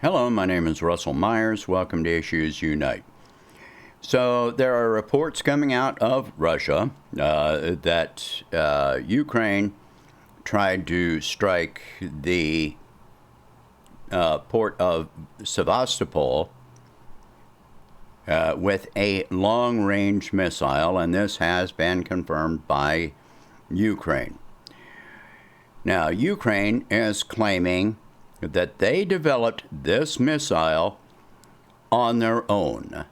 Hello, my name is Russell Myers. Welcome to Issues Unite. So there are reports coming out of Russia that Ukraine tried to strike the port of Sevastopol with a long-range missile, and this has been confirmed by Ukraine. Now, Ukraine is claiming that they developed this missile on their own.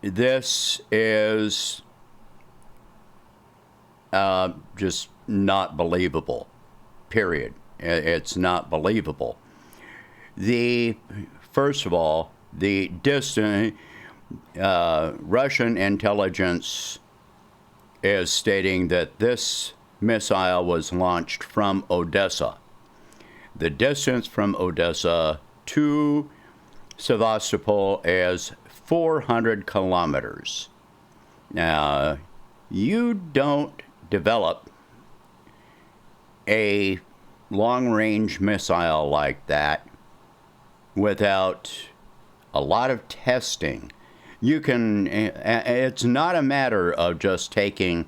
This is just not believable, period. It's not believable. First of all, the distant Russian intelligence is stating that this missile was launched from Odessa. The distance from Odessa to Sevastopol is 400 kilometers. Now, you don't develop a long-range missile like that without a lot of testing. It's not a matter of just taking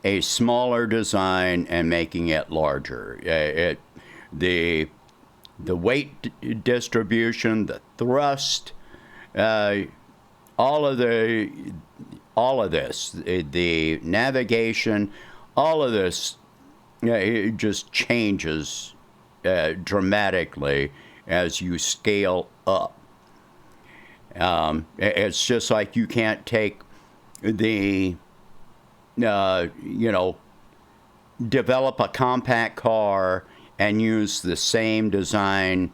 a smaller design and making it larger. The weight distribution, the thrust, all of this, the navigation, all of this, it just changes dramatically as you scale up. It's just like you can't take develop a compact car and use the same design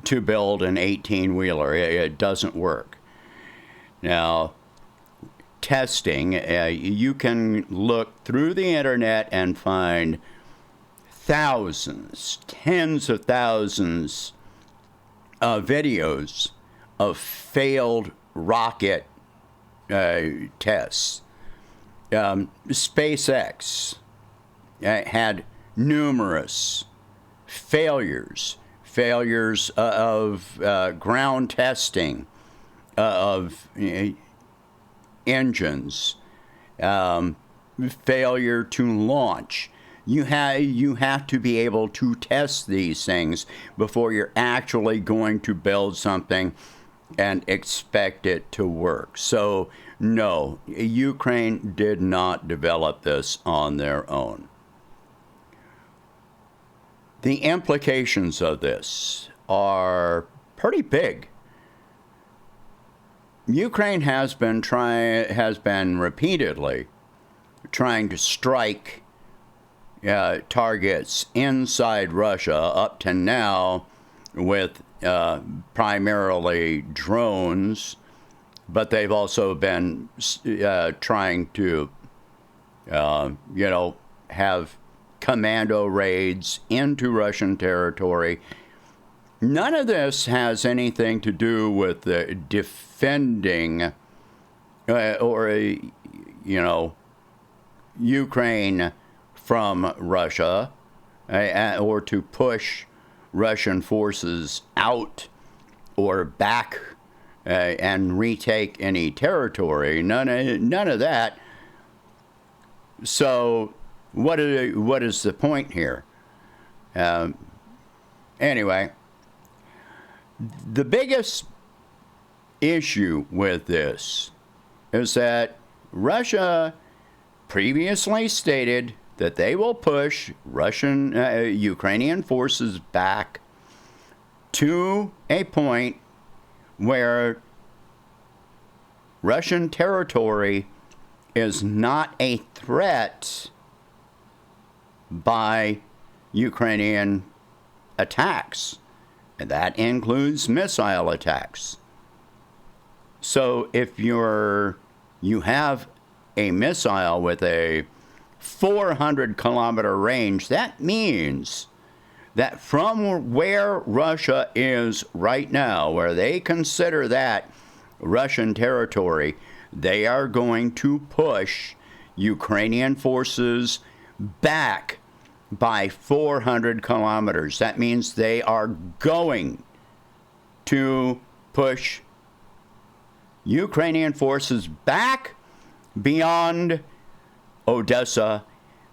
to build an 18-wheeler. It doesn't work. Now, testing, you can look through the internet and find thousands, tens of thousands of videos of failed rocket tests. SpaceX had numerous failures of ground testing of engines, failure to launch. You have to be able to test these things before you're actually going to build something and expect it to work. So no, Ukraine did not develop this on their own. The implications of this are pretty big. Ukraine has been repeatedly trying to strike targets inside Russia up to now with primarily drones, but they've also been trying to, have commando raids into Russian territory. None of this has anything to do with defending Ukraine from Russia or to push Russian forces out or back and retake any territory. None of that. So what is the point here? Anyway, the biggest issue with this is that Russia previously stated that they will push Ukrainian forces back to a point where Russian territory is not a threat by Ukrainian attacks, and that includes missile attacks. So if you have a missile with a 400-kilometer range, that means that from where Russia is right now, where they consider that Russian territory, they are going to push Ukrainian forces back by 400 kilometers. That means they are going to push Ukrainian forces back beyond Odessa,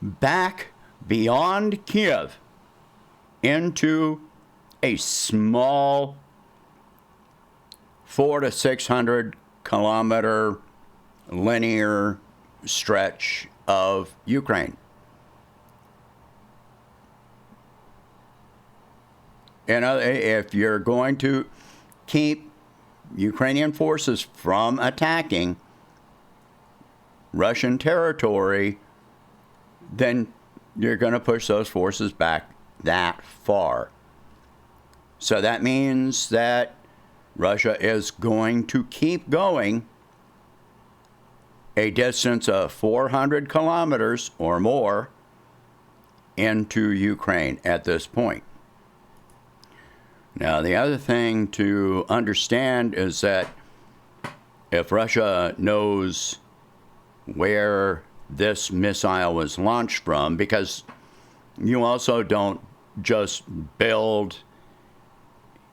back beyond Kiev, into a small 400 to 600 kilometer linear stretch of Ukraine. You know, if you're going to keep Ukrainian forces from attacking Russian territory, then you're going to push those forces back that far. So that means that Russia is going to keep going a distance of 400 kilometers or more into Ukraine at this point. Now, the other thing to understand is that if Russia knows where this missile was launched from, because you also don't just build,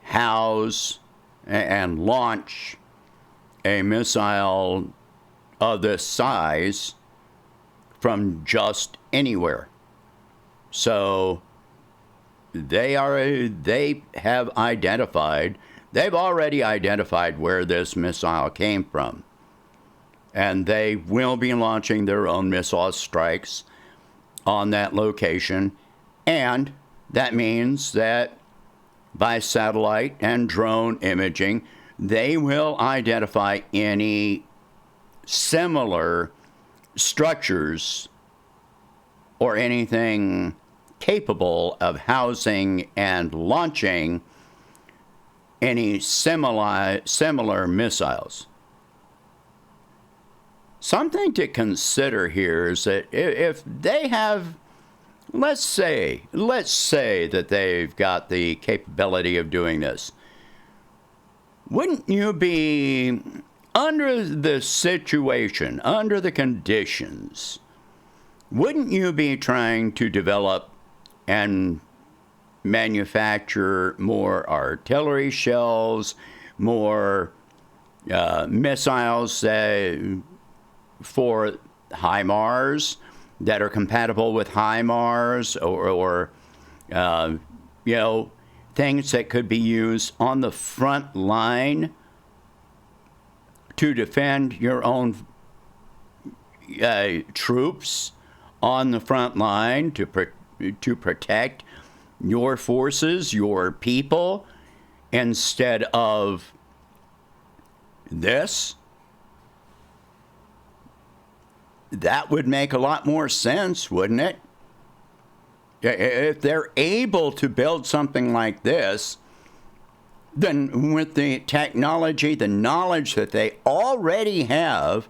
house, and launch a missile of this size from just anywhere. So they've already identified where this missile came from. And they will be launching their own missile strikes on that location. And that means that by satellite and drone imaging, they will identify any similar structures or anything capable of housing and launching any similar missiles. Something to consider here is that if they have, let's say that they've got the capability of doing this, wouldn't you be, under the situation, under the conditions, wouldn't you be trying to develop and manufacture more artillery shells, more missiles for HIMARS that are compatible with HIMARS, or things that could be used on the front line to defend your own troops on the front line, to protect your forces, your people, instead of this? That would make a lot more sense, wouldn't it? If they're able to build something like this, then with the technology, the knowledge that they already have,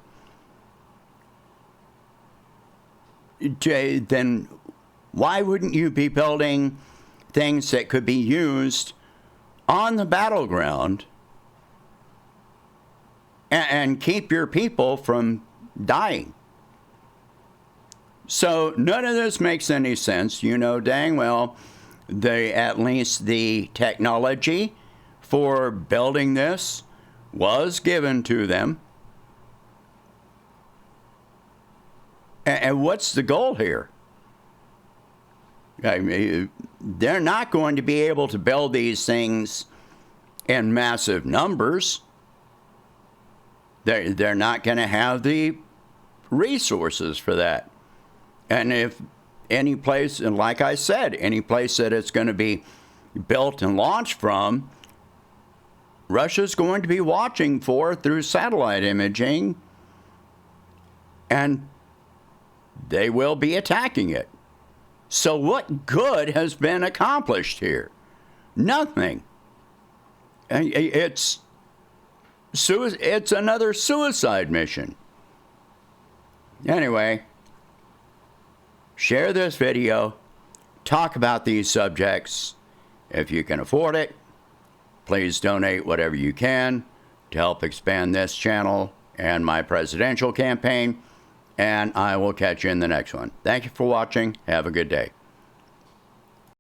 then why wouldn't you be building things that could be used on the battleground and keep your people from dying? So none of this makes any sense. You know dang well at least the technology for building this was given to them. And what's the goal here? I mean, they're not going to be able to build these things in massive numbers. They're not going to have the resources for that. And if any place, and like I said, any place that it's going to be built and launched from, Russia's going to be watching for through satellite imaging, and they will be attacking it. So what good has been accomplished here? Nothing. It's another suicide mission. Anyway, share this video, talk about these subjects. If you can afford it, please donate whatever you can to help expand this channel and my presidential campaign, and I will catch you in the next one. Thank you for watching. Have a good day.